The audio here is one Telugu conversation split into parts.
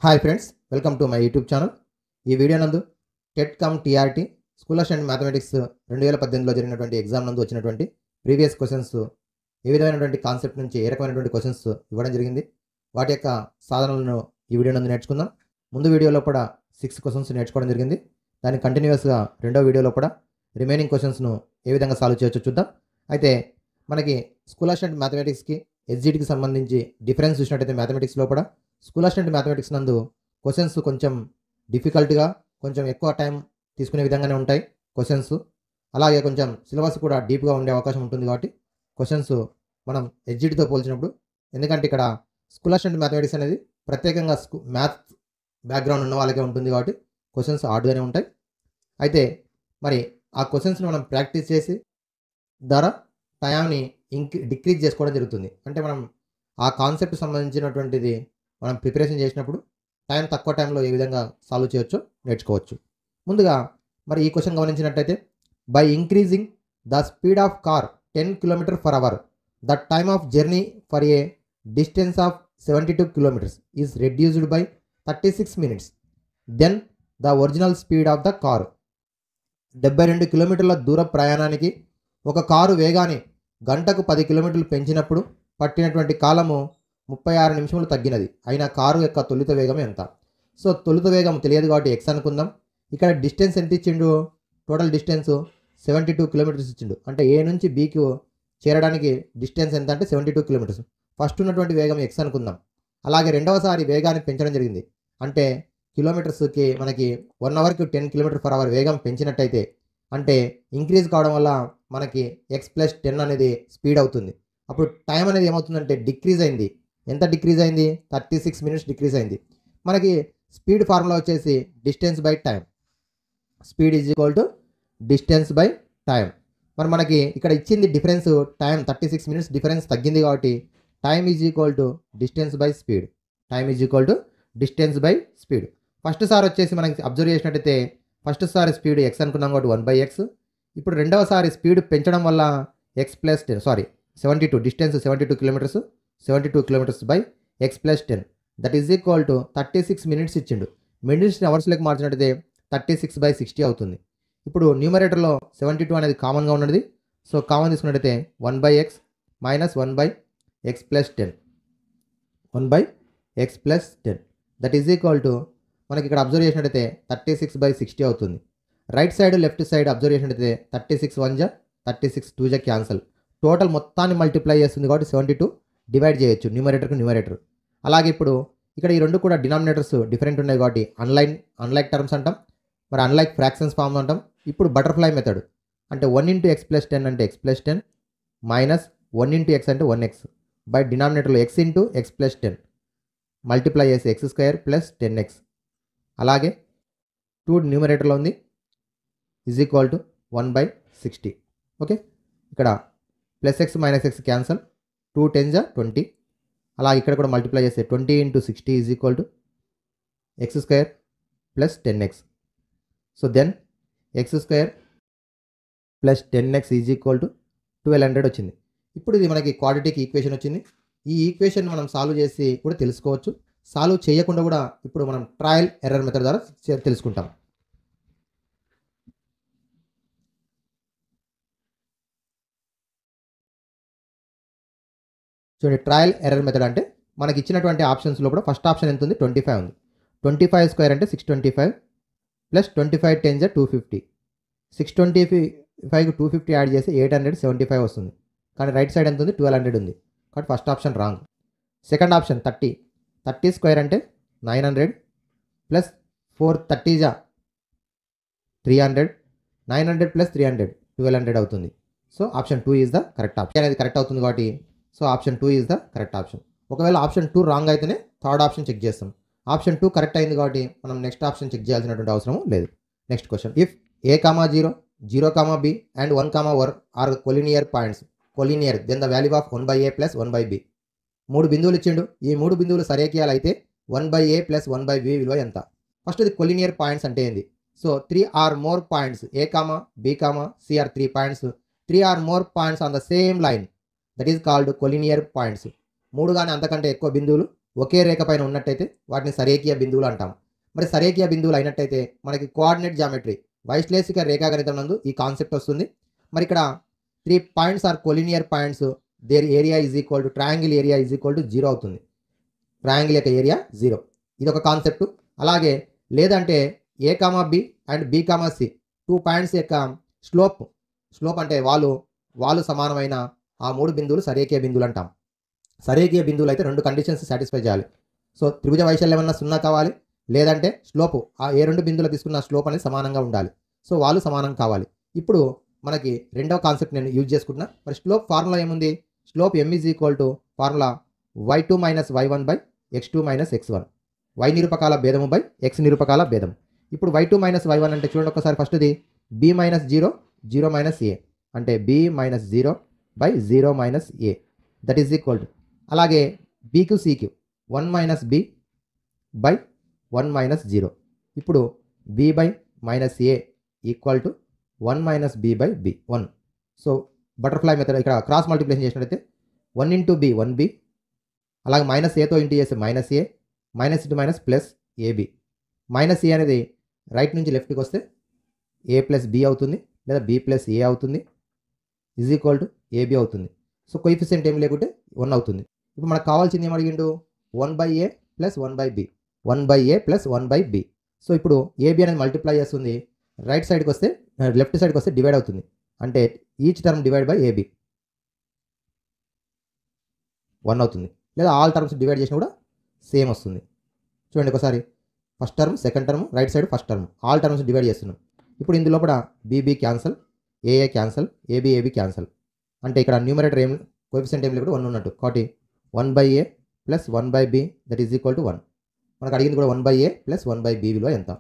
Hi friends, welcome to my YouTube channel. ఈ వీడియో నందు TET cum TRT school and mathematics 2018లో జరిగినటువంటి ఎగ్జామ్ నందు వచ్చినటువంటి ప్రీవియస్ క్వశ్చన్స్, ఏ విధమైనటువంటి కాన్సెప్ట్ నుంచి ఏ రకమైనటువంటి క్వశ్చన్స్ ఇవ్వడం జరిగింది, వాటి యొక్క సాధనలను ఈ వీడియో నందు నేర్చుకుందాం. ముందు వీడియోలో కూడా 6 క్వశ్చన్స్ నేర్చుకోవడం జరిగింది. దాని కంటిన్యూస్గా రెండో వీడియోలో కూడా రిమైనింగ్ క్వశ్చన్స్ను ఏ విధంగా సాల్వ్ చేయొచ్చో చూద్దాం. అయితే మనకి స్కూల్ అండ్ మ్యాథమెటిక్స్కి ఎస్జిటికి సంబంధించి డిఫరెన్స్ చూసినట్టయితే మ్యాథమెటిక్స్లో కూడా స్కూల్ అండ్ మ్యాథమెటిక్స్ నందు క్వశ్చన్స్ కొంచెం డిఫికల్ట్గా, కొంచెం ఎక్కువ టైం తీసుకునే విధంగానే ఉంటాయి క్వశ్చన్స్. అలాగే కొంచెం సిలబస్ కూడా డీప్గా ఉండే అవకాశం ఉంటుంది. కాబట్టి క్వశ్చన్స్ మనం ఎస్జిటితో పోల్చినప్పుడు, ఎందుకంటే ఇక్కడ స్కూల్ అండ్ మ్యాథమెటిక్స్ అనేది ప్రత్యేకంగా మ్యాథ్ బ్యాక్గ్రౌండ్ ఉన్న వాళ్ళకే ఉంటుంది. కాబట్టి క్వశ్చన్స్ హార్డ్గానే ఉంటాయి. అయితే మరి ఆ క్వశ్చన్స్ని మనం ప్రాక్టీస్ చేసి ద్వారా టైంని డిక్రీజ్ చేసుకోవడం జరుగుతుంది. అంటే మనం ఆ కాన్సెప్ట్ సంబంధించినటువంటిది మనం ప్రిపరేషన్ చేసినప్పుడు టైం తక్కువ టైంలో ఏ విధంగా సాల్వ్ చేయొచ్చో నేర్చుకోవచ్చు. ముందుగా మరి ఈ క్వశ్చన్ గమనించినట్టయితే, by increasing the speed of car 10 km/h the time of journey for a distance of 72 km is reduced by 36 minutes. Then the original speed of the car. 72 కిలోమీటర్ల దూర ప్రయాణానికి ఒక కారు వేగాన్ని గంటకు 10 కిలోమీటర్లు పెంచినప్పుడు పట్టినటువంటి కాలము 36 నిమిషములు తగ్గినది. అయినా కారు యొక్క తొలుత వేగం ఎంత? సో తొలుత వేగం తెలియదు కాబట్టి ఎక్స్ అనుకుందాం. ఇక్కడ డిస్టెన్స్ ఎంత ఇచ్చిండు? టోటల్ డిస్టెన్స్ 72 కిలోమీటర్స్ ఇచ్చిండు. అంటే ఏ నుంచి బీకి చేరడానికి డిస్టెన్స్ ఎంత అంటే 72 కిలోమీటర్స్. ఫస్ట్ ఉన్నటువంటి వేగం ఎక్స్ అనుకుందాం. అలాగే రెండవసారి వేగాన్ని పెంచడం జరిగింది. అంటే కిలోమీటర్స్కి మనకి 1 అవర్కి 10 km/h వేగం పెంచినట్టయితే, అంటే ఇంక్రీజ్ కావడం వల్ల మనకి x+10 అనేది స్పీడ్ అవుతుంది. అప్పుడు టైం అనేది ఏమవుతుందంటే డిక్రీజ్ అయింది. ఎంత డిక్రీజ్ అయింది? 36 minutes డిక్రీజ్ అయింది. మనకి స్పీడ్ ఫార్ములా వచ్చేసి distance by time. Speed is equal to distance by time. మరి మనకి ఇక్కడ ఇచ్చింది డిఫరెన్స్ టైం 36 minutes డిఫరెన్స్ తగ్గింది. కాబట్టి time is equal to distance by speed. Time is equal to distance by speed. First సారి వచ్చేసి మనకి అబ్జర్వ్ చేసినట్టయితే, ఫస్ట్ సారి స్పీడ్ ఎక్స్ అనుకున్నాం కాబట్టి 1/x. ఇప్పుడు రెండవసారి స్పీడ్ పెంచడం వల్ల x+10 72 distance 72 kilometres, 72 kilometres by x+10 that is equal to 36 minutes ఇచ్చిండు. మినిట్స్ని అవర్స్లోకి మార్చినట్టయితే 36/60 అవుతుంది. ఇప్పుడు న్యూమరేటర్లో 72 అనేది కామన్గా ఉన్నది. సో కామన్ తీసుకున్నట్టయితే 1/x minus 1/x+10 1/x+10 that is equal to మనకి ఇక్కడ అబ్జర్వ్ చేసినట్టయితే 36/60 అవుతుంది. Right side left side observe చేసినట్టయితే 36 1 36 2 క్యాన్సల్. టోటల్ మొత్తాన్ని మల్టిప్లై చేస్తుంది కాబట్టి 72 డివైడ్ చేయొచ్చు న్యూమరేటర్కు న్యూమరేటర్. అలాగే ఇప్పుడు ఇక్కడ ఈ రెండు కూడా డినామినేటర్స్ డిఫరెంట్ ఉన్నాయి కాబట్టి అన్లైక్ టర్మ్స్ అంటాం, మరి అన్లైక్ ఫ్రాక్షన్స్ ఫామ్ అంటాం. ఇప్పుడు బటర్ఫ్లై మెథడ్ అంటే 1 × x+10 అంటే x+10 మైనస్ 1 × x అంటే 1x by డినామినేటర్లో x × x+10 multiply చేసి x² + 10x. అలాగే 2 న్యూమరేటర్లో ఉంది ఈజ్ ఈక్వల్ టు 1/60. ఓకే, ఇక్కడ +x - x క్యాన్సల్, 2 10 20. అలాగే ఇక్కడ కూడా మల్టిప్లై చేస్తే 20 × 60 is equal to x² + 10x. So then x² + 10x is equal to 1200 వచ్చింది. ఇప్పుడు ఇది మనకి క్వాడ్రాటిక్ ఈక్వేషన్ వచ్చింది. ఈ ఈక్వేషన్ మనం సాల్వ్ చేసి కూడా తెలుసుకోవచ్చు. సాల్వ్ చేయకుండా కూడా ఇప్పుడు మనం ట్రయల్ ఎర్రర్ మెథడ్ ద్వారా తెలుసుకుంటాం. చూడండి, ట్రయల్ ఎర్రర్ మెథడ్ అంటే మనకి ఇచ్చినటువంటి ఆప్షన్స్లో కూడా ఫస్ట్ ఆప్షన్ ఎంత ఉంది? 25 ఉంది. 25² అంటే 625 + 25 10 250. 625కు 250 యాడ్ చేసి 875 వస్తుంది. కానీ రైట్ సైడ్ ఎంత ఉంది? 1200 ఉంది. కాబట్టి first option wrong. Second option 30² అంటే 900 + 4 30 300, 900 + 300 1200 అవుతుంది. So option 2 is the correct option. అనేది కరెక్ట్ అవుతుంది కాబట్టి so option 2 is the correct option. ఒకవేళ ఆప్షన్ 2 రాంగ్ అయితేనే థర్డ్ ఆప్షన్ చెక్ చేస్తాం. ఆప్షన్ 2 కరెక్ట్ అయింది కాబట్టి మనం నెక్స్ట్ ఆప్షన్ చెక్ చేయాల్సినటువంటి అవసరం లేదు. Next question, if a, 0, 0, b and 1, 1 are collinear points, then the value of 1/a + 1/b. 3 బిందువులు ఇచ్చిండు. ఈ 3 బిందువులు సరేకియాలు అయితే 1/a + 1/b విలువ ఎంత? ఫస్ట్ ఇది కొలినియర్ పాయింట్స్ అంటే ఏంది? So 3 or more points a, b, c are 3 points. 3 or more points on the same line that is called collinear points. 3 కానీ అంతకంటే ఎక్కువ బిందువులు ఒకే రేఖ పైన ఉన్నట్టయితే వాటిని సరేఖీయ బిందువులు అంటాం. మరి సరేఖీయ బిందువులు అయినట్టయితే మనకి కోఆర్డినేట్ జామెట్రీ వైశ్లేషిక రేఖాగణితం నందు ఈ కాన్సెప్ట్ వస్తుంది. మరి ఇక్కడ 3 points are collinear points, their area is equal to triangle area is equal to 0 అవుతుంది. ట్రయాంగిల్ యొక్క ఏరియా 0, ఇది ఒక కాన్సెప్ట్. అలాగే లేదంటే A comma B and B comma C 2 points యొక్క స్లోప్ అంటే వాళ్ళు సమానమైన ఆ 3 బిందువులు సరేఖీయ బిందువులు అంటాం. సరేఖీయ బిందువులు అయితే 2 కండిషన్స్ సాటిస్ఫై చేయాలి. సో త్రిభుజ వైశాల్యం అన్న 0 కావాలి, లేదంటే స్లోపు ఏ 2 బిందువులు తీసుకున్న స్లోప్ అనేది సమానంగా ఉండాలి. సో వాళ్ళు సమానం కావాలి. ఇప్పుడు మనకి రెండవ కాన్సెప్ట్ నేను యూజ్ చేసుకుంటున్నా. మరి స్లోప్ ఫార్ములా ఏముంది? Slope m is equal to formula y2 minus y1 by x2 minus x1, y నిరూపకాల భేదము బై x నిరూపకాల భేదం. ఇప్పుడు y2 మైనస్ y1 అంటే చూడండి ఒకసారి, ఫస్ట్ది b మైనస్ 0, 0 మైనస్ a అంటే b minus 0 by 0 minus a that is equal to, అలాగే bకు cకు 1 మైనస్ b బై 1 మైనస్ 0. ఇప్పుడు b by minus a equal to 1 minus b by b 1. So butterfly method ఇక్కడ క్రాస్ మల్టిప్లికేషన్ చేసినట్లయితే 1 ఇంటూ b 1b, అలాగే మైనస్ ఏతో ఇంటూ చేస్తే minus A, minus into minus plus AB. Minus A అనేది రైట్ నుంచి లెఫ్ట్కి వస్తే ఏ ప్లస్ బి అవుతుంది, లేదా బి ప్లస్ ఏ అవుతుంది, ఈజ్ ఈక్వల్ టు ఏబి అవుతుంది. సో కోఎఫిషియంట్ ఏం లేకుంటే 1 అవుతుంది. ఇప్పుడు మనకు కావాల్సింది ఏం అడిగిండు? 1/a plus 1/b, 1/a plus 1/b. So ఇప్పుడు ఏబి అనేది మల్టిప్లై చేస్తుంది, రైట్ సైడ్కి వస్తే లెఫ్ట్ సైడ్కి వస్తే డివైడ్ అవుతుంది, అంటే each term divide by ab 1 అవుతుంది. లేదా ఆల్ టర్మ్స్ డివైడ్ చేసినా కూడా సేమ్ వస్తుంది. చూడండి ఒకసారి, first term second term, right side first term, all terms divide చేస్తున్నాం. ఇప్పుడు ఇందులో కూడా బీబీ క్యాన్సల్, ఏఏ క్యాన్సల్, ఏబి క్యాన్సల్, అంటే ఇక్కడ న్యూమరేటర్ ఏం కోఎఫిషియంట్ ఏం లేకుండా 1 ఉన్నట్టు, కాబట్టి 1/a plus 1/b that is equal to 1. మనకు అడిగింది కూడా 1/a ప్లస్ 1/b విలువ ఎంత?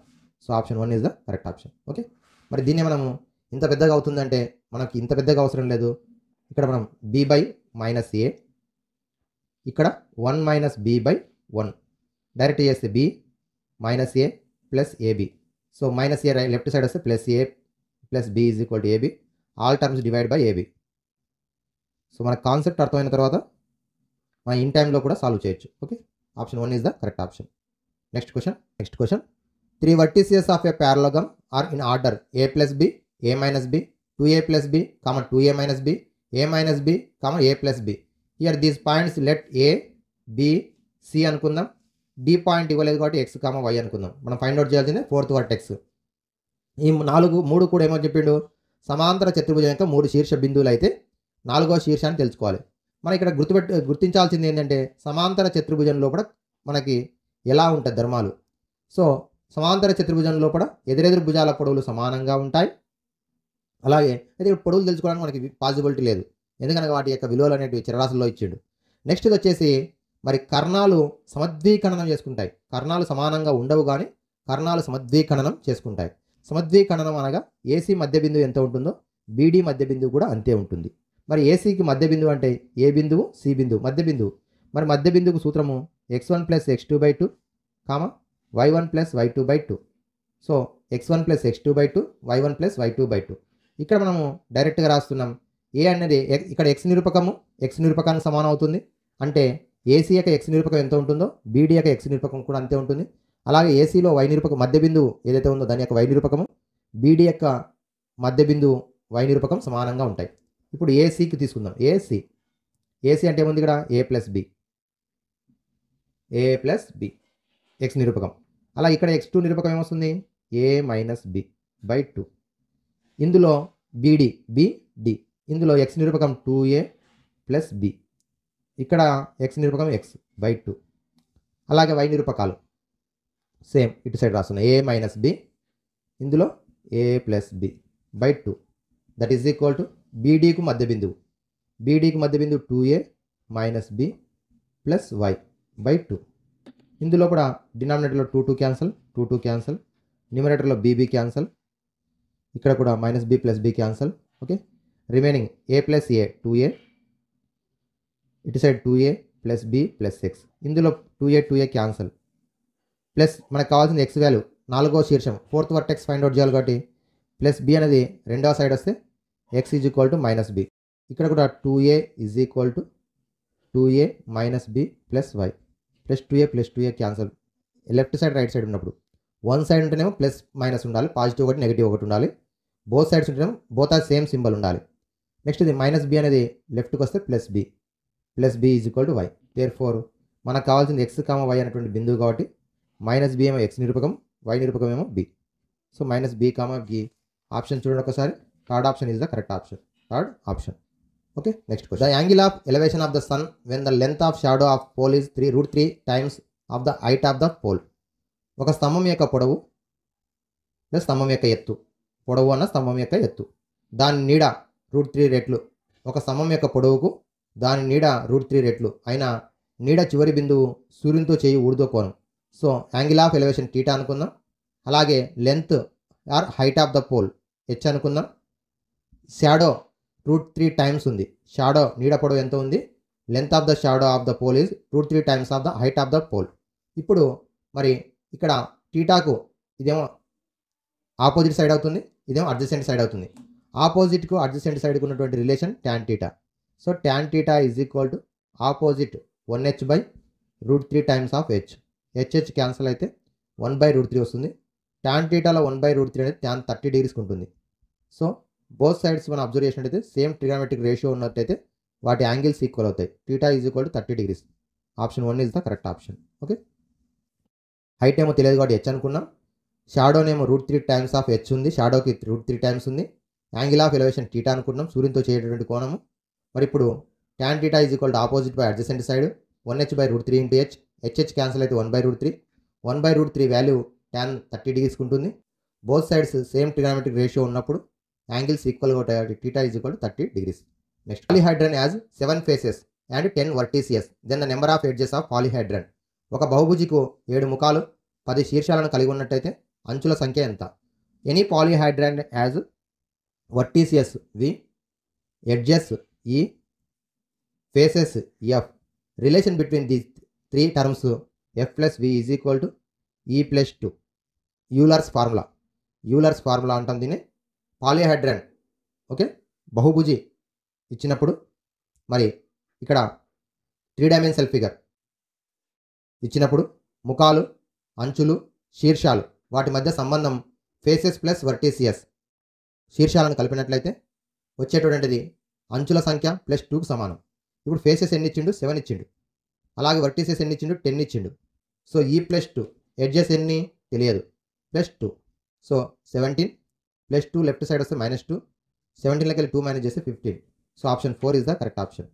So option 1 is the correct option. Okay, మరి దీన్ని మనము ఇంత పెద్దగా అవుతుందంటే మనకి ఇంత పెద్దగా అవసరం లేదు. ఇక్కడ మనం b బై మైనస్ ఏ, ఇక్కడ 1 మైనస్ b బై 1 డైరెక్ట్ చేస్తే b minus a plus ab. So minus a left side వస్తే plus a plus b is equal to ab, all terms divide by ab. So మన కాన్సెప్ట్ అర్థమైన తర్వాత మన ఇన్ టైంలో కూడా సాల్వ్ చేయొచ్చు. Okay, option 1 is the correct option. Next question 3 vertices of a parallelogram are in order a plus b, a minus b, 2a plus b, 2a minus b, a minus b, a plus b. Here these points let a, b, c అనుకుందాం. d పాయింట్ ఇవ్వలేదు కాబట్టి x, y అనుకుందాం. మనం ఫైండ్ అవుట్ చేయాల్సిందే 4th వర్టెక్స్. ఈ 3 కూడా ఏమో చెప్పిండు, సమాంతర చతుర్భుజం యొక్క 3 శీర్ష బిందువులు అయితే 4వ శీర్షాన్ని తెలుసుకోవాలి. మనం ఇక్కడ గుర్తించాల్సింది ఏంటంటే సమాంతర చతుర్భుజం లోపల మనకి ఎలా ఉంటుంది ధర్మాలు. సో సమాంతర చతుర్భుజం లోపల ఎదురెదురు భుజాల పొడవులు సమానంగా ఉంటాయి. అలాగే అయితే ఇక్కడ పొడవులు తెలుసుకోవడానికి మనకి పాసిబిలిటీ లేదు, ఎందుకంటే వాటి యొక్క విలువలు అనేవి చరరాశుల్లో ఇచ్చిండు. నెక్స్ట్ ఇది వచ్చేసి మరి కర్ణాలు సమద్వీకరణం చేసుకుంటాయి. కర్ణాలు సమానంగా ఉండవు కానీ కర్ణాలు సమద్వీకరణం చేసుకుంటాయి. సమద్వీకరణం అనగా ఏసీ మధ్య బిందువు ఎంత ఉంటుందో బీడీ మధ్య బిందువు కూడా అంతే ఉంటుంది. మరి ఏసీకి మధ్య బిందువు అంటే ఏ బిందువు, సి బిందువు, మధ్య బిందువు. మరి మధ్య బిందువుకు సూత్రము x1 plus x2/2 y1 plus y2/2. So x1 plus x2/2, y1 plus y2/2. ఇక్కడ మనము డైరెక్ట్గా రాస్తున్నాం. ఏ అనేది ఇక్కడ x నిరూపకానికి సమానం అవుతుంది, అంటే ఏసీ యొక్క x నిరూపకం ఎంత ఉంటుందో బీడీ యొక్క x నిరూపకం కూడా అంతే ఉంటుంది. అలాగే ఏసీలో y నిరూపకం మధ్య బిందువు ఏదైతే ఉందో దాని యొక్క y నిరూపకము, బీడీ యొక్క మధ్య బిందువు y నిరూపకం సమానంగా ఉంటాయి. ఇప్పుడు ఏసీకి తీసుకుందాం. ఏసీ అంటే ఏముంది ఇక్కడ ఏ ప్లస్ బి x నిరూపకం. అలా ఇక్కడ x2 నిరూపకం ఏమొస్తుంది a మైనస్ b బై 2. ఇందులో బి ఇందులో x నిరూపకం 2a ప్లస్ b, ఇక్కడ x నిరూపకం x బై 2. అలాగే y నిరూపకాలు సేమ్ ఇటు సైడ్ రాస్తున్నాం, a మైనస్ b, ఇందులో a plus b by 2 that is equal to బీడీకు మధ్య బిందువు 2a minus b plus y by 2. ఇందులో కూడా డినామినేటర్లో 2 క్యాన్సల్, న్యూమరేటర్లో బీబీ క్యాన్సల్, ఇక్కడ కూడా minus b plus b cancel. Okay, remaining a plus a 2a, ఇటు సైడ్ 2a plus b plus x. ఇందులో 2a క్యాన్సల్, ప్లస్ మనకు కావాల్సింది x వాల్యూ 4వ శీర్షం 4th వర్టెక్స్ ఫైండ్ అవుట్ చేయాలి కాబట్టి ప్లస్ b అనేది రెండవ సైడ్ వస్తే x is equal to minus b. ఇక్కడ కూడా 2a is equal to 2a minus b plus y plus 2a cancel. Left side right side ఉన్నప్పుడు వన్ సైడ్ ఉంటేనేమో ప్లస్ మైనస్ ఉండాలి, పాజిటివ్ ఒకటి నెగిటివ్ ఒకటి ఉండాలి. బోత్ సైడ్స్ ఉంటేనేమో బోత్ ఆర్ సేమ్ సింబల్ ఉండాలి. నెక్స్ట్ ఇది -b అనేది లెఫ్ట్కి వస్తే plus b is equal to y. Therefore మనకు కావాల్సింది x, y అనేటువంటి బిందువు కాబట్టి -b ఏమో x నిరూపకం, y నిరూపకం ఏమో b. So -b, b option చూడండి ఒకసారి. Third option is the correct option. Third option. Okay, next question. The angle of elevation of the sun when the length of shadow of pole is √3 times of the height of the pole. ఒక స్తంభం యొక్క పొడవు ప్లస్ స్తంభం యొక్క ఎత్తు, పొడవు అన్న స్తంభం యొక్క ఎత్తు, దాని నీడ √3 రెట్లు. ఒక స్తంభం యొక్క పొడవుకు దాని నీడ √3 రెట్లు అయిన నీడ చివరి బిందువు సూర్యునితో చేయి ఊర్ధ్వ కోణం. సో యాంగిల్ ఆఫ్ ఎలివేషన్ θ అనుకుందాం. అలాగే length or height of the pole h అనుకుందాం. షాడో √3 టైమ్స్ ఉంది. షాడో నీడ పొడవు ఎంత ఉంది? Length of the shadow of the pole is √3 times of the height of the pole. ఇప్పుడు మరి ఇక్కడ టీటాకు ఇదేమో ఆపోజిట్ సైడ్ అవుతుంది, ఇదేమో అడ్జసెంట్ సైడ్ అవుతుంది. ఆపోజిట్కు అడ్జసెంట్ సైడ్కి ఉన్నటువంటి relation tan θ. So tan θ is equal to opposite 1h/√3 times of h cancel అయితే 1/√3 వస్తుంది. tan θలో 1/√3 అనేది tan 30 degreesకి ఉంటుంది. సో బోత్ సైడ్స్ మనం అబ్జర్వ్ చేసినట్టయితే సేమ్ ట్రిగామెట్రిక్ రేషియో ఉన్నట్టయితే వాటి యాంగిల్స్ ఈక్వల్ అవుతాయి. θ is equal to 30 degrees. Option 1 is the correct option. Okay, height ఏమో తెలియదు కాబట్టి h అనుకున్నాం. షాడోనేమో √3 టైమ్స్ ఆఫ్ h ఉంది, షాడోకి √3 టైమ్స్ ఉంది. యాంగిల్ ఆఫ్ ఎలివేషన్ θ అనుకున్నాం, సూర్యునితో చేయటువంటి కోణము. మరి ఇప్పుడు tan θ is equal to opposite by adjacent side 1h/√3 into h cancel అయితే 1/√3. 1/√3 వాల్యూ tan 30 degreesకి ఉంటుంది. Both sides same trigonometric ratio ఉన్నప్పుడు యాంగిల్స్ ఈక్వల్గా ఉంటాయి. θ is equal to 30 degrees. Next, polyhedron has 7 faces and 10 vertices then the number of edges of polyhedron. ఒక బహుభుజికు 7 ముఖాలు 10 శీర్షాలను కలిగి ఉన్నట్టయితే అంచుల సంఖ్య ఎంత? Any polyhedron has vertices v, edges e, faces f. Relation between the 3 terms f plus v is equal to e plus 2. Euler's formula అంటాం దీన్ని. పాలీహైడ్రన్ ఓకే, బహుభుజి ఇచ్చినప్పుడు మరి ఇక్కడ 3 డైమెన్షనల్ ఫిగర్ ఇచ్చినప్పుడు ముఖాలు, అంచులు, శీర్షాలు వాటి మధ్య సంబంధం ఫేసెస్ ప్లస్ వర్టీసియస్. శీర్షాలను కలిపినట్లయితే వచ్చేటువంటిది అంచుల సంఖ్య ప్లస్ 2కు సమానం. ఇప్పుడు ఫేసెస్ ఎన్ని ఇచ్చిండు? 7 ఇచ్చిండు. అలాగే వర్టీసియస్ ఎన్ని ఇచ్చిండు? 10 ఇచ్చిండు. సో ఈ ప్లస్ 2 ఎడ్జెస్ ఎన్ని తెలియదు, plus 2. So 17 plus 2 left side వస్తే -2, 17లోకి వెళ్ళి 2 మైనస్ చేస్తే 15. So option 4 is the correct option.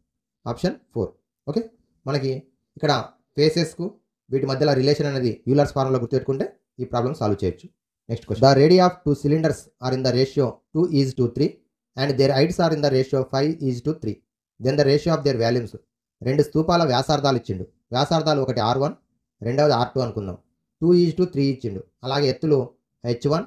Option 4. Okay, మనకి ఇక్కడ ఫేసెస్కు వీటి మధ్యలో రిలేషన్ అనేది యూలర్స్ ఫార్ములా గుర్తుపెట్టుకుంటే ఈ ప్రాబ్లమ్ సాల్వ్ చేయొచ్చు. Next question. The radii of 2 cylinders are in the ratio 2:3 and their heights are in the ratio 5:3. Then the ratio of their volumes. 2 స్తూపాల వ్యాసార్థాలు ఇచ్చిండు. వ్యాసార్థాలు ఒకటి R1, రెండవది R2 అనుకుందాం. 2:3 ఇచ్చిండు. అలాగే ఎత్తులు H1,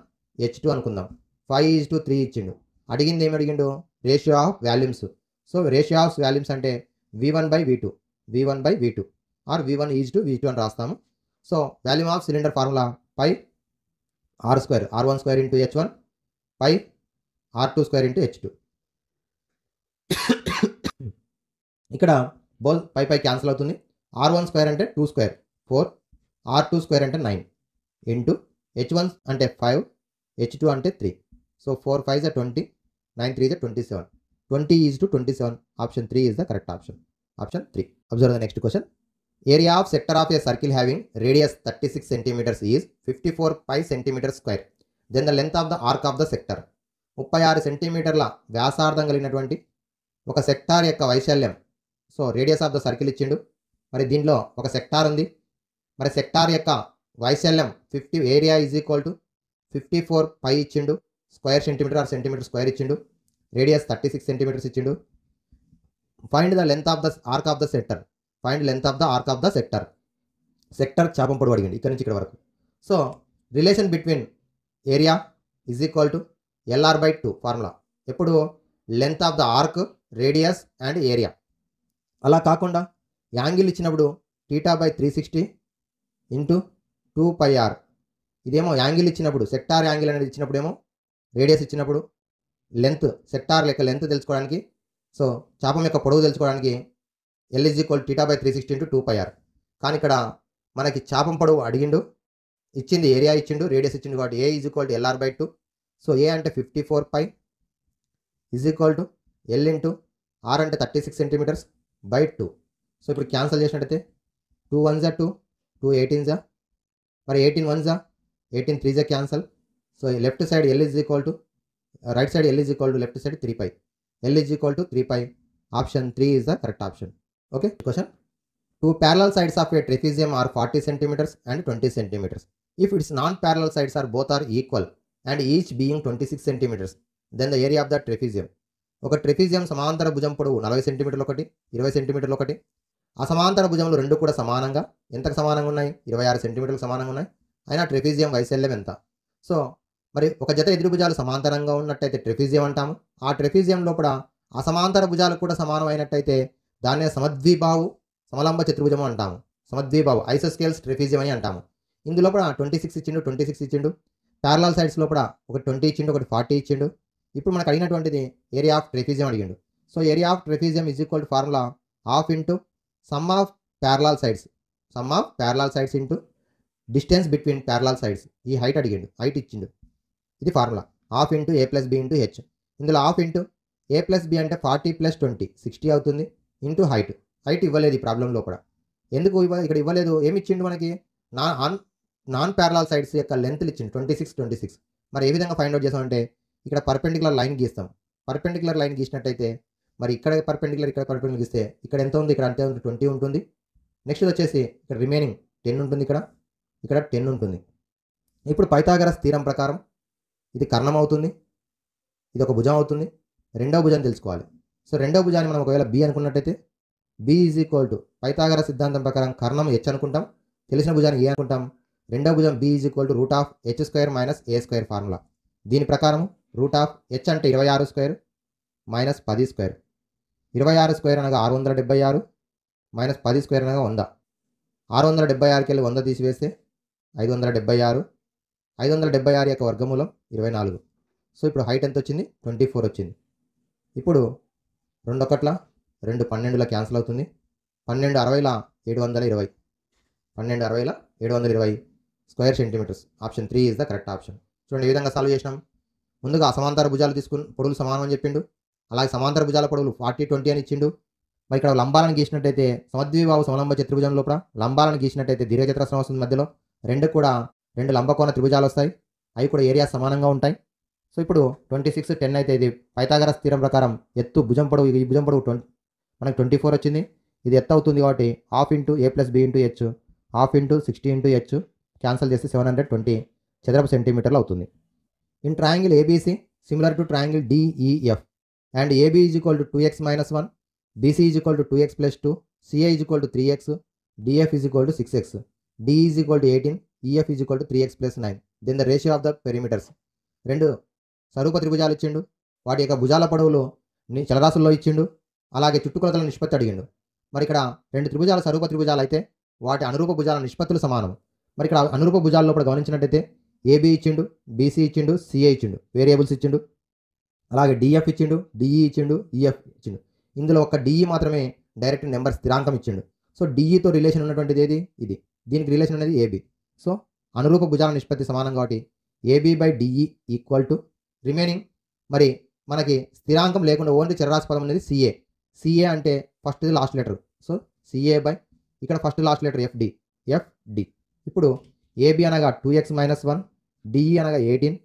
H2 అనుకుందాం. 5:3 ఇచ్చిండు. అడిగింది ఏమి అడిగిండు? Ratio of volumes. So ratio of volumes అంటే V1/V2 ఆర్ V1:V2 అని రాస్తాము. So volume of cylinder formula pi R² R1² into H1 pi R2² into H2. ఇక్కడ పై క్యాన్సిల్ అవుతుంది. R1² అంటే 2² 4, R2² అంటే 9 ఇంటూ H1 అంటే 5, H2 అంటే 3. So 4 5 is 20, 9 3 is 27. 20:27. Option 3 is the correct option. Option 3. Observe the next question. Area of sector of a circle having radius 36 centimeters is 54 pi centimeters square. Then the length of the arc of the sector. 36 సెంటీమీటర్ల వ్యాసార్థం కలిగినటువంటి ఒక సెక్టార్ యొక్క వైశాల్యం. So radius of the circle ఇచ్చిండు. మరి దీనిలో ఒక సెక్టార్ ఉంది. మరి సెక్టార్ యొక్క వైశాల్యం 50, area is equal to 54 pi ఇచ్చిండు. Square centimetre or centimetre square ఇచ్చిండు. రేడియస్ 36 సెంటీమీటర్స్ ఇచ్చిండు. Find the length of the arc of the sector. Find length of the arc of the sector. Sector చాపం పొడవు అడిగింది ఇక్కడ నుంచి ఇక్కడ వరకు. So relation between area is equal to LR/2 formula. ఎప్పుడు length of the arc, radius and area. అలా కాకుండా యాంగిల్ ఇచ్చినప్పుడు θ/360 ఇంటూ 2πr. ఇదేమో యాంగిల్ ఇచ్చినప్పుడు సెక్టార్ యాంగిల్ అనేది ఇచ్చినప్పుడేమో రేడియస్ ఇచ్చినప్పుడు లెంత్ సెక్టార్ యొక్క లెంత్ తెలుసుకోవడానికి, సో చాపం యొక్క పొడవు తెలుసుకోవడానికి L = θ/360 ఇంటూ 2πr. కానీ ఇక్కడ మనకి చాపం పొడవు అడిగిండు, ఇచ్చింది ఏరియా ఇచ్చిండు, రేడియస్ ఇచ్చిండు కాబట్టి A is equal to L R by 2. So A అంటే 54 pi is equal to L into R అంటే 36 సెంటీమీటర్స్ బై 2. సో ఇప్పుడు క్యాన్సల్ చేసినట్టయితే 2 1 జా 2, 2 18 జా, మరి 18 1 జా, 18 3 జా cancel. So left side L is equal to right side L is equal to left side 3 pi, L is equal to 3 pi. Option 3 is the correct option. Okay. Question, 2 parallel sides of a trapezium are 40 centimeters and 20 centimeters. If its non-parallel sides are both are equal and each being 26 centimeters, then the area of the trapezium. ఒక ట్రెపీజియం సమాంతర భుజం పొడవు 40 సెంటీమీటర్లు ఒకటి, 20 సెంటీమీటర్లు ఒకటి. అసమాంతర భుజములు రెండు కూడా సమానంగా ఎంతకు సమానంగా ఉన్నాయి? 26 సెంటీమీటర్లకు సమానంగా ఉన్నాయి. అయినా ట్రెపీజియం వైశాల్యం ఎంత? సో మరి ఒక జత ఎదురు భుజాలు సమాంతరంగా ఉన్నట్టయితే ట్రెపీజియం అంటాము. ఆ ట్రెపీజియం లోపల అసమాంతర భుజాలు కూడా సమానమైనట్టయితే దాన్నే సమద్విబాహు సమలంబ చతుర్భుజము అంటాము. సమద్విబాహు ఐసోస్కేల్స్ ట్రెపీజియం అని అంటాము. ఇందులో కూడా 26 ఇచ్చిండు, 26 ఇచ్చిండు. ప్యారలల్ సైడ్స్ లోపల ఒకటి 20 ఇచ్చిండు, ఒకటి 40 ఇచ్చిండు. ఇప్పుడు మనకు అడిగినటువంటిది ఏరియా ఆఫ్ ట్రెపీజియం అడిగిండు. So area of trapezium is equal to formula half into some of parallel sides, some of parallel sides into distance between parallel sides. ఈ హైట్ అడిగిండు, హైట్ ఇచ్చిండు. ఇది formula half into A plus B into H. ఇందులో half into A plus B అంటే 40 + 20 60 అవుతుంది, ఇంటూ హైట్. హైట్ ఇవ్వలేదు ఈ ప్రాబ్లం లోపల. ఎందుకు ఇక్కడ ఇవ్వలేదు? ఏమి ఇచ్చిండు మనకి? నాన్ ప్యారలల్ సైడ్స్ యొక్క లెంత్లు ఇచ్చిండు 26 26. మరి ఏ విధంగా ఫైండ్ అవుట్ చేసామంటే ఇక్కడ పర్పెండిక్యులర్ లైన్ గీస్తాం. పర్పెండిక్యులర్ లైన్ గీసినట్టయితే మరి ఇక్కడ పర్పెండిక్యులర్, ఇక్కడ పర్పెండిక్యులర్ గీస్తే ఇక్కడ ఎంత ఉంది? ఇక్కడ అంతే ఉంది, 20 ఉంటుంది. నెక్స్ట్ వచ్చేసి ఇక్కడ రిమైనింగ్ 10 ఉంటుంది, ఇక్కడ 10 ఉంటుంది. ఇప్పుడు పైథాగరస్ థీరం ప్రకారం ఇది కర్ణం అవుతుంది, ఇది ఒక భుజం అవుతుంది. రెండవ భుజం తెలుసుకోవాలి. సో రెండవ భుజాన్ని మనం ఒకవేళ బి అనుకున్నట్టయితే B is equal to Pythagoras సిద్ధాంతం ప్రకారం కర్ణం హెచ్ అనుకుంటాం, తెలిసిన భుజాన్ని ఏ అనుకుంటాం. రెండవ భుజం b is equal to root of h square minus a square formula. దీని ప్రకారం రూట్ ఆఫ్ హెచ్ అంటే 26 స్క్వేర్ మైనస్ 10 స్క్వేర్. 26 స్క్వేర్ అనగా 676 మైనస్ 10 స్క్వేర్ అనగా 100. 676కి వెళ్ళి 100 తీసివేస్తే 576. 576 యొక్క వర్గమూలం 24. సో ఇప్పుడు హైట్ ఎంత వచ్చింది? 24 వచ్చింది. ఇప్పుడు 2 ఒకట్ల 2 12ల క్యాన్సిల్ అవుతుంది. 12 60ల 720, 12 60ల 720 square centimetres. Option 3 is the correct option. చూడండి ఈ విధంగా సాల్వ్ చేసినాం. ముందుగా అసమాంతర భుజాలు తీసుకుని పొడవులు సమానం అని చెప్పిండు. అలాగే సమాంతర భుజాల పొడవులు 40 20 అని ఇచ్చిండు. మరి ఇక్కడ లంబాలను గీసినట్టయితే సమద్విబాహు సమలంబ చతుర్భుజం లోపల లంబాలను గీసినట్టయితే దీర్ఘచతురస్రం వస్తుంది. మధ్యలో రెండు కూడా 2 లంబకోణ త్రిభుజాలు వస్తాయి. అవి కూడా ఏరియా సమానంగా ఉంటాయి. సో ఇప్పుడు 26 10 అయితే ఇది పైథాగరస్ థీరం ప్రకారం ఎత్తు భుజం పొడవు, ఈ భుజం పొడవు మనకు 24 వచ్చింది. ఇది ఎత్తు అవుతుంది కాబట్టి half into A plus B into H, half into 60 into H cancel చేస్తే 720 చదరపు సెంటీమీటర్లు అవుతుంది. In triangle A B C similar to triangle D E F and A B is equal to 2x - 1, B C is equal to 2x + 2, C A is equal to 3x, D F is equal to 6x, D E is equal to 18, E F is equal to 3x + 9. Then the ratio of the perimeters. రెండు స్వరూప త్రిభుజాలు ఇచ్చిండు, వాటి యొక్క భుజాల పొడవులు చలరాశుల్లో ఇచ్చిండు. అలాగే చుట్టుకొలతల నిష్పత్తి అడిగిండు. మరి ఇక్కడ 2 త్రిభుజాలు స్వరూప త్రిభుజాలు అయితే వాటి అనురూప భుజాల నిష్పత్తులు సమానం. మరి ఇక్కడ అనురూప భుజాల్లో కూడా గమనించినట్టయితే ఏబీ ఇచ్చిండు, బీసీ ఇచ్చిండు, సిఏ ఇచ్చిండు, వేరియబుల్స్ ఇచ్చిండు. అలాగే డిఎఫ్ ఇచ్చిండు, డిఈ ఇచ్చిండు, ఈఎఫ్ ఇచ్చిండు. ఇందులో ఒక డిఈ మాత్రమే డైరెక్ట్ నెంబర్ స్థిరాంకం ఇచ్చిండు. సో డిఈతో రిలేషన్ ఉన్నటువంటిది ఏది? ఇది. దీనికి రిలేషన్ అనేది ఏబీ. సో అనురూప భుజాల నిష్పత్తి సమానం కాబట్టి A B by D E equal to remaining. మరి మనకి స్థిరాంకం లేకుండా ఓన్లీ చరరాశి పదం అనేది సిఏ. సిఏ అంటే first last letter. So C A by ఇక్కడ first last letter F D, F D. ఇప్పుడు ఏబి అనగా 2x - 1, డిఈ అనగా 18,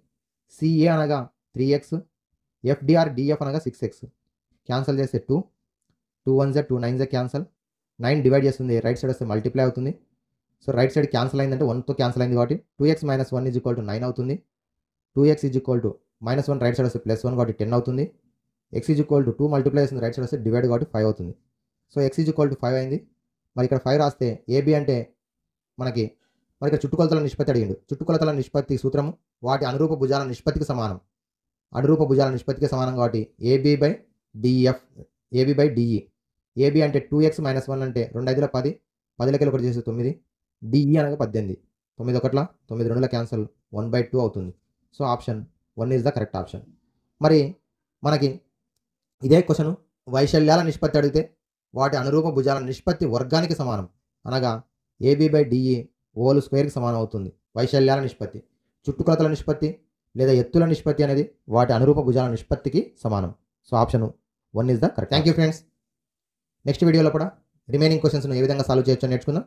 సిఏ అనగా 3x, ఎఫ్డిఆర్ డిఎఫ్ అనగా 6x. క్యాన్సల్ చేస్తే 2 2 1 2 9 క్యాన్సల్. 9 డివైడ్ చేస్తుంది, రైట్ సైడ్ వస్తే మల్టిప్లై అవుతుంది. సో రైట్ సైడ్ క్యాన్సల్ అయిందంటే 1తో క్యాన్సల్ అయింది కాబట్టి 2x - 1 ఈజ్ ఈక్వల్ టు 9 అవుతుంది. 2x is equal to -1 right side వస్తే +1 కాబట్టి 10 అవుతుంది. x is equal to 2 multiply చేస్తుంది, రైట్ సైడ్ వస్తే డివైడ్ కాబట్టి 5 అవుతుంది. So x is equal to 5 అయింది. మరి ఇక్కడ 5 రాస్తే ఏబి అంటే మనకి మరి ఇక్కడ చుట్టుకొలతల నిష్పత్తి అడిగిండు. చుట్టుకొలతల నిష్పత్తి సూత్రము వాటి అనురూప భుజాల నిష్పత్తికి సమానం. అనురూప భుజాల నిష్పత్తికి సమానం కాబట్టి A B by DF, AB by DE. AB అంటే 2x - 1 అంటే 2 5ల 10, 10లకి 1 చేస్తే 9, డిఈ అనగా 18, 9 ఒకట్ల 9 2ల క్యాన్సల్ 1/2 అవుతుంది. So option 1 is the correct option. మరి మనకి ఇదే క్వశ్చన్ వైశాల్యాల నిష్పత్తి అడిగితే వాటి అనురూప భుజాల నిష్పత్తి వర్గానికి సమానం. అనగా AB/DE ఓలు స్క్వేర్కి సమానం అవుతుంది. వైశాల్యాల నిష్పత్తి, చుట్టుకొలతల నిష్పత్తి లేదా ఎత్తుల నిష్పత్తి అనేది వాటి అనురూప భుజాల నిష్పత్తికి సమానం. So option 1 is the correct. Thank you friends. Next వీడియోలో కూడా రిమైనింగ్ క్వశ్చన్స్ను ఏ విధంగా సాల్వ్ చేయొచ్చో నేర్చుకుందాం.